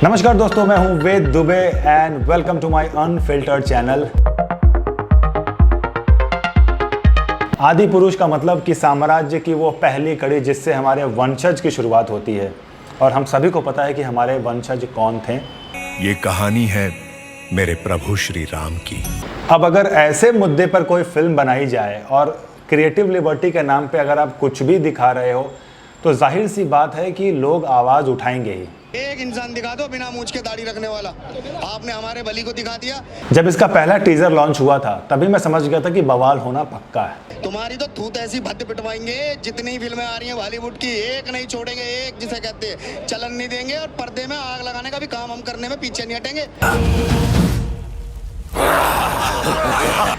नमस्कार दोस्तों, मैं हूं Ved Dubey and welcome to my unfiltered channel. Adipurush का मतलब कि साम्राज्य की वो पहली कड़ी जिससे हमारे वंशज की शुरुआत होती है, और हम सभी को पता है कि हमारे वंशज कौन थे। ये कहानी है मेरे प्रभु श्री राम की। अब अगर ऐसे मुद्दे पर कोई फिल्म बनाई जाए और क्रिएटिव लिबर्टी के नाम पे अगर आप कुछ भी दिखा रहे हो तो जाहिर सी बात है कि लोग आवाज उठाएंगे ही। एक इंसान दिखा दो बिना मूंछ के दाढ़ी रखने वाला, आपने हमारे बली को दिखा दिया। जब इसका पहला टीजर लॉन्च हुआ था तभी मैं समझ गया था कि बवाल होना पक्का है। तुम्हारी तो थूत ऐसी भद्द पिटवाएंगे, जितनी फिल्में आ रही हैं बॉलीवुड की एक नहीं छोड़ेंगे, एक जिसे कहते हैं चलन नहीं देंगे, और पर्दे में आग लगाने का भी काम हम करने में पीछे नहीं हटेंगे।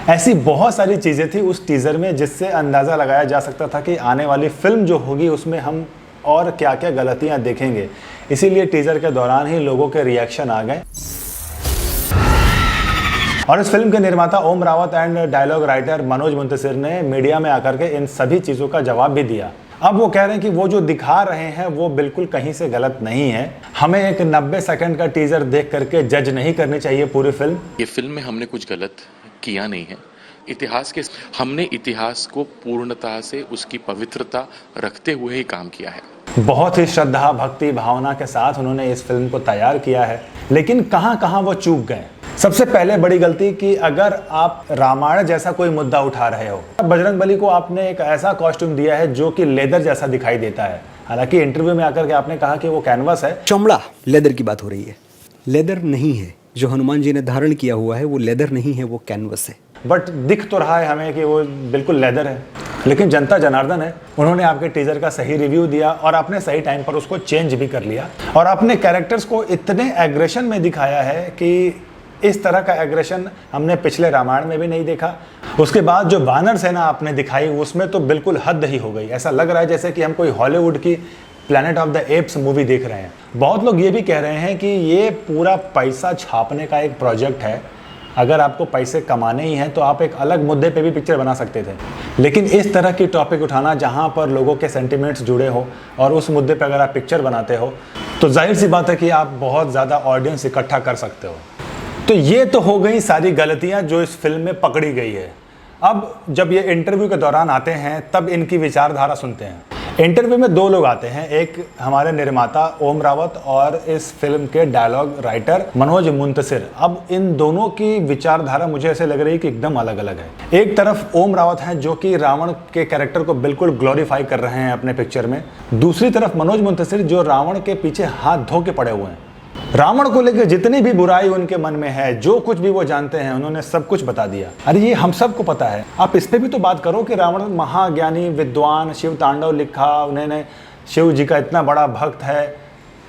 ऐसी बहुत सारी चीजें थी उस टीजर में जिससे अंदाजा लगाया जा सकता था कि आने वाली फिल्म जो होगी उसमें हम और क्या क्या गलतियां देखेंगे। इसीलिए टीजर के दौरान ही लोगों के रिएक्शन आ गए और इस फिल्म के निर्माता Om Raut and dialogue writer Manoj Muntashir ने मीडिया में आकर के इन सभी चीजों का जवाब भी दिया। अब वो कह रहे हैं कि वो जो दिखा रहे हैं वो बिल्कुल कहीं से गलत नहीं है। हमें एक 90 सेकंड का टीजर देख करके जज नहीं करनी चाहिए पूरी फिल्म। ये फिल्म में हमने कुछ गलत किया नहीं है। हमने इतिहास को पूर्णता से उसकी पवित्रता रखते हुए ही काम किया है। बहुत ही श्रद्धा भक्ति भावना के साथ उन्होंने इस फिल्म को तैयार किया है, लेकिन कहां कहां वो चूक गए। सबसे पहले बड़ी गलती कि अगर आप रामायण जैसा कोई मुद्दा उठा रहे हो, बजरंगबली को आपने एक ऐसा कॉस्ट्यूम दिया है जो कि लेदर जैसा दिखाई देता है। हालांकि इंटरव्यू में आकर के आपने कहा कि वो कैनवस है, चमड़ा लेदर की बात हो रही है। लेदर नहीं है, जो हनुमान जी ने धारण किया हुआ है वो लेदर नहीं है, वो कैनवस है। बट दिख तो रहा है हमें कि वो बिल्कुल लेदर है। लेकिन जनता जनार्दन है, उन्होंने आपके टीजर का सही रिव्यू दिया और आपने सही टाइम पर उसको चेंज भी कर लिया और अपने कैरेक्टर्स को इतने एग्रेशन में दिखाया है कि इस तरह का एग्रेशन हमने पिछले रामायण में भी नहीं देखा। उसके बाद जो वानर सेना आपने दिखाई उसमें तो बिल्कुल हद ही हो गई। ऐसा लग रहा है जैसे कि हम कोई हॉलीवुड की planet of the apps movie देख रहे हैं। बहुत लोग ये भी कह रहे हैं कि ये पूरा पैसा छापने का एक प्रोजेक्ट है। अगर आपको पैसे कमाने ही हैं तो आप एक अलग मुद्दे पे भी पिक्चर बना सकते थे, लेकिन इस तरह की टॉपिक उठाना जहां पर लोगों के सेंटिमेंट्स जुड़े हो और उस मुद्दे पे अगर आप पिक्चर बनाते हो तो जाहिर सी बात है कि आप बहुत ज़्यादा ऑडियंस इकट्ठा कर सकते हो। तो ये तो हो गई सारी गलतियां जो इस फिल्म में पकड़ी गई है। अब जब ये इंटरव्यू के दौरान आते हैं तब इनकी विचारधारा सुनते हैं। इंटरव्यू में दो लोग आते हैं, एक हमारे निर्माता ओम रावत और इस फिल्म के डायलॉग राइटर मनोज मुंतशिर। अब इन दोनों की विचारधारा मुझे ऐसे लग रही है कि एकदम अलग अलग है। एक तरफ ओम रावत हैं जो कि रावण के कैरेक्टर को बिल्कुल ग्लोरीफाई कर रहे हैं अपने पिक्चर में, दूसरी तरफ मनोज मुंतशिर जो रावण के पीछे हाथ धो के पड़े हुए हैं। रावण को लेकर जितनी भी बुराई उनके मन में है, जो कुछ भी वो जानते हैं, उन्होंने सब कुछ बता दिया। अरे ये हम सबको पता है। आप इस पे भी तो बात करो कि रावण महाज्ञानी विद्वान, शिव तांडव लिखा उन्होंने, शिव जी का इतना बड़ा भक्त है,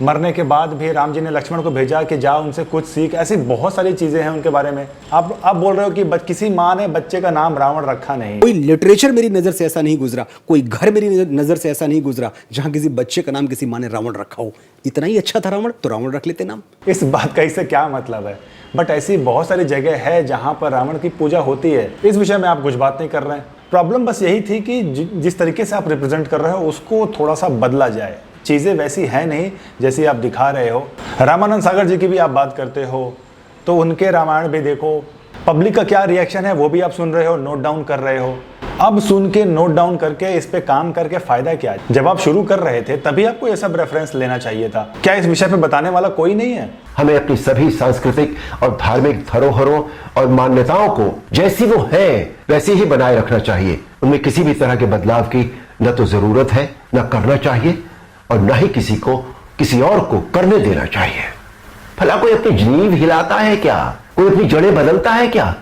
मरने के बाद भी राम जी ने लक्ष्मण को भेजा कि जाओ उनसे कुछ सीख। ऐसी बहुत सारी चीजें हैं उनके बारे में। आप बोल रहे हो कि किसी माँ ने बच्चे का नाम रावण रखा नहीं। कोई लिटरेचर मेरी नजर से ऐसा नहीं गुजरा, कोई घर मेरी नजर से ऐसा नहीं गुजरा जहां किसी बच्चे का नाम किसी माँ ने रावण रखा हो। इतना ही अच्छा था रावण तो रावण रख लेते नाम। इस बात का इससे क्या मतलब है? बट ऐसी बहुत सारी जगह है जहां पर रावण की पूजा होती है। इस विषय में आप कुछ बात नहीं कर रहे हैं। प्रॉब्लम बस यही थी कि जिस तरीके से आप रिप्रेजेंट कर रहे हो उसको थोड़ा सा बदला जाए। चीज़ें वैसी है नहीं जैसी आप दिखा रहे हो। रामानंद सागर जी की भी आप बात करते हो तो उनके रामायण भी देखो। पब्लिक का क्या रिएक्शन है वो भी आप सुन रहे हो, नोट डाउन कर रहे हो। अब सुन के नोट डाउन करके इस पे काम करके फायदा क्या है? जब आप शुरू कर रहे थे तभी आपको ये सब रेफरेंस लेना चाहिए था। क्या इस विषय पे बताने वाला कोई नहीं है? हमें अपनी सभी सांस्कृतिक और धार्मिक धरोहरों और मान्यताओं को जैसी वो है वैसी ही बनाए रखना चाहिए। उनमें किसी भी तरह के बदलाव की न तो जरूरत है, न करना चाहिए, और न ही किसी को किसी और को करने देना चाहिए। भला कोई अपनी नींव हिलाता है क्या? कोई अपनी जड़ें बदलता है क्या?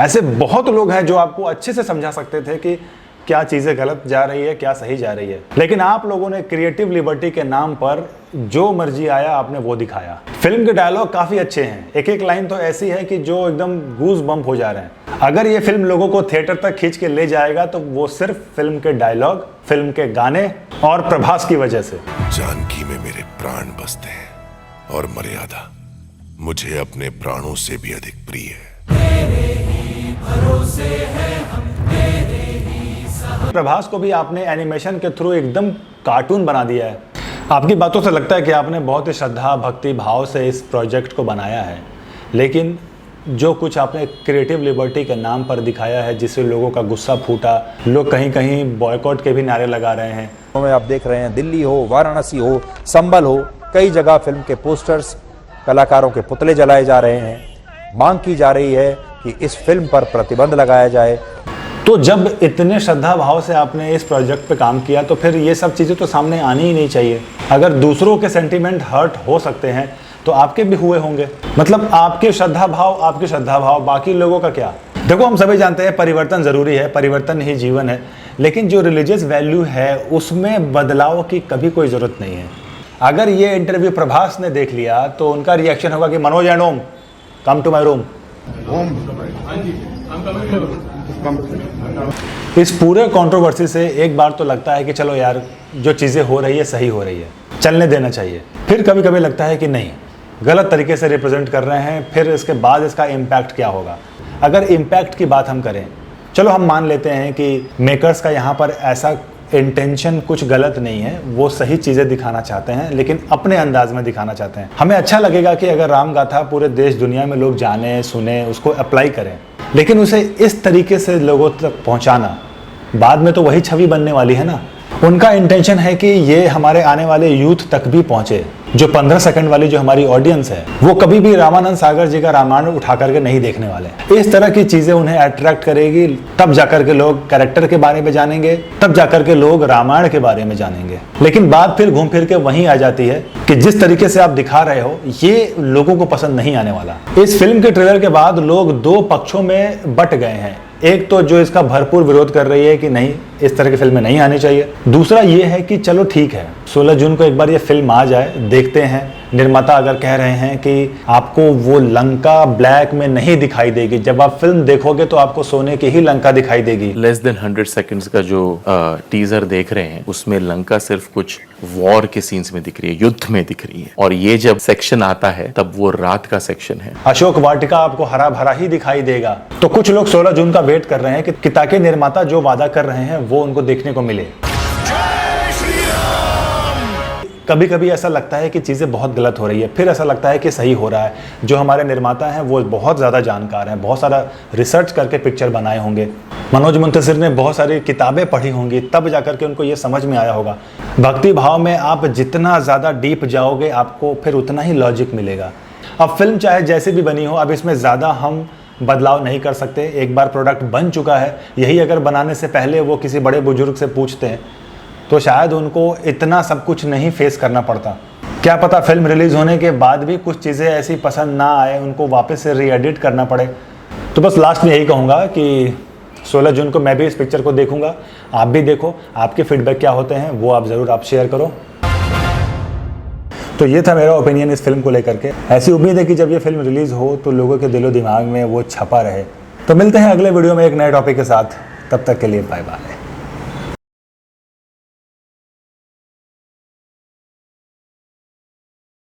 ऐसे बहुत लोग हैं जो आपको अच्छे से समझा सकते थे कि क्या चीजें गलत जा रही है, क्या सही जा रही है, लेकिन आप लोगों ने क्रिएटिव लिबर्टी के नाम पर जो मर्जी आया आपने वो दिखाया। फिल्म के डायलॉग काफी अच्छे हैं, एक एक लाइन तो ऐसी है कि जो एकदम गूज बम्प हो जा रहे हैं। अगर ये फिल्म लोगों को थिएटर तक खींच के ले जाएगा तो वो सिर्फ फिल्म के डायलॉग, फिल्म के गाने और प्रभास की वजह से। जानकी में मेरे प्राण बसते हैं और मर्यादा मुझे अपने प्राणों से भी अधिक प्रिय है। प्रभास को भी आपने एनिमेशन के थ्रू एकदम कार्टून बना दिया है। आपकी बातों से लगता है कि आपने बहुत ही श्रद्धा भक्ति भाव से इस प्रोजेक्ट को बनाया है, लेकिन जो कुछ आपने क्रिएटिव लिबर्टी के नाम पर दिखाया है, जिससे लोगों का गुस्सा फूटा, लोग कहीं कहीं बॉयकॉट के भी नारे लगा रहे हैं। में आप देख रहे हैं दिल्ली हो, वाराणसी हो, संभल हो, कई जगह फिल्म के पोस्टर्स, कलाकारों के पुतले जलाए जा रहे हैं। मांग की जा रही है कि इस फिल्म पर प्रतिबंध लगाया जाए। तो जब इतने श्रद्धा भाव से आपने इस प्रोजेक्ट पे काम किया तो फिर ये सब चीज़ें तो सामने आनी ही नहीं चाहिए। अगर दूसरों के सेंटीमेंट हर्ट हो सकते हैं तो आपके भी हुए होंगे। मतलब आपके श्रद्धा भाव, बाकी लोगों का क्या। देखो, हम सभी जानते हैं परिवर्तन ज़रूरी है, परिवर्तन ही जीवन है, लेकिन जो रिलीजियस वैल्यू है उसमें बदलाव की कभी कोई ज़रूरत नहीं है। अगर ये इंटरव्यू प्रभास ने देख लिया तो उनका रिएक्शन होगा कि Manoj and Om come to my room. इस पूरे कंट्रोवर्सी से एक बार तो लगता है कि चलो यार, जो चीज़ें हो रही है सही हो रही है, चलने देना चाहिए। फिर कभी कभी लगता है कि नहीं, गलत तरीके से रिप्रेजेंट कर रहे हैं, फिर इसके बाद इसका इम्पैक्ट क्या होगा। अगर इम्पैक्ट की बात हम करें, चलो हम मान लेते हैं कि मेकर्स का यहाँ पर ऐसा इंटेंशन कुछ गलत नहीं है, वो सही चीज़ें दिखाना चाहते हैं, लेकिन अपने अंदाज में दिखाना चाहते हैं। हमें अच्छा लगेगा कि अगर राम गाथा पूरे देश दुनिया में लोग जाने, सुने, उसको अप्लाई करें, लेकिन उसे इस तरीके से लोगों तक पहुंचाना, बाद में तो वही छवि बनने वाली है ना। उनका इंटेंशन है कि ये हमारे आने वाले यूथ तक भी पहुंचे। जो 15 सेकंड वाली जो हमारी ऑडियंस है, वो कभी भी रामानंद सागर जी का रामायण उठा करके नहीं देखने वाले। इस तरह की चीजें उन्हें अट्रैक्ट करेगी, तब जाकर के लोग कैरेक्टर के बारे में जानेंगे, तब जाकर के लोग रामायण के बारे में जानेंगे। लेकिन बात फिर घूम फिर के वहीं आ जाती है कि जिस तरीके से आप दिखा रहे हो, ये लोगों को पसंद नहीं आने वाला। इस फिल्म के ट्रेलर के बाद लोग दो पक्षों में बट गए हैं। एक तो जो इसका भरपूर विरोध कर रही है कि नहीं, इस तरह की फिल्में नहीं आनी चाहिए। दूसरा ये है कि चलो ठीक है, 16 जून को एक बार ये फिल्म आ जाए, देखते हैं। निर्माता अगर कह रहे हैं कि आपको वो लंका ब्लैक में नहीं दिखाई देगी, जब आप फिल्म देखोगे तो आपको सोने की ही लंका दिखाई देगी। लेस देन 100 सेकंड्स का जो टीजर देख रहे हैं, उसमें लंका सिर्फ कुछ वॉर के सीन्स में दिख रही है, युद्ध में दिख रही है। और ये जब सेक्शन आता है तब वो रात का सेक्शन है। अशोक वाटिका आपको हरा भरा ही दिखाई देगा। तो कुछ लोग 16 जून का वेट कर रहे हैं कि ताकि निर्माता जो वादा कर रहे हैं वो उनको देखने को मिले। कभी कभी ऐसा लगता है कि चीज़ें बहुत गलत हो रही है, फिर ऐसा लगता है कि सही हो रहा है। जो हमारे निर्माता हैं वो बहुत ज़्यादा जानकार हैं, बहुत सारा रिसर्च करके पिक्चर बनाए होंगे। मनोज मुंतशिर ने बहुत सारी किताबें पढ़ी होंगी, तब जाकर के उनको ये समझ में आया होगा। भक्ति भाव में आप जितना ज़्यादा डीप जाओगे, आपको फिर उतना ही लॉजिक मिलेगा। अब फिल्म चाहे जैसे भी बनी हो, अब इसमें ज़्यादा हम बदलाव नहीं कर सकते। एक बार प्रोडक्ट बन चुका है, यही अगर बनाने से पहले वो किसी बड़े बुजुर्ग से पूछते हैं तो शायद उनको इतना सब कुछ नहीं फेस करना पड़ता। क्या पता फिल्म रिलीज़ होने के बाद भी कुछ चीज़ें ऐसी पसंद ना आए, उनको वापस से री एडिट करना पड़े। तो बस लास्ट में यही कहूँगा कि 16 जून को मैं भी इस पिक्चर को देखूँगा, आप भी देखो। आपके फीडबैक क्या होते हैं वो आप ज़रूर शेयर करो। तो ये था मेरा ओपिनियन इस फिल्म को लेकर के। ऐसी उम्मीद है कि जब ये फिल्म रिलीज़ हो तो लोगों के दिलो दिमाग में वो छपा रहे। तो मिलते हैं अगले वीडियो में एक नए टॉपिक के साथ। तब तक के लिए बाय बाय।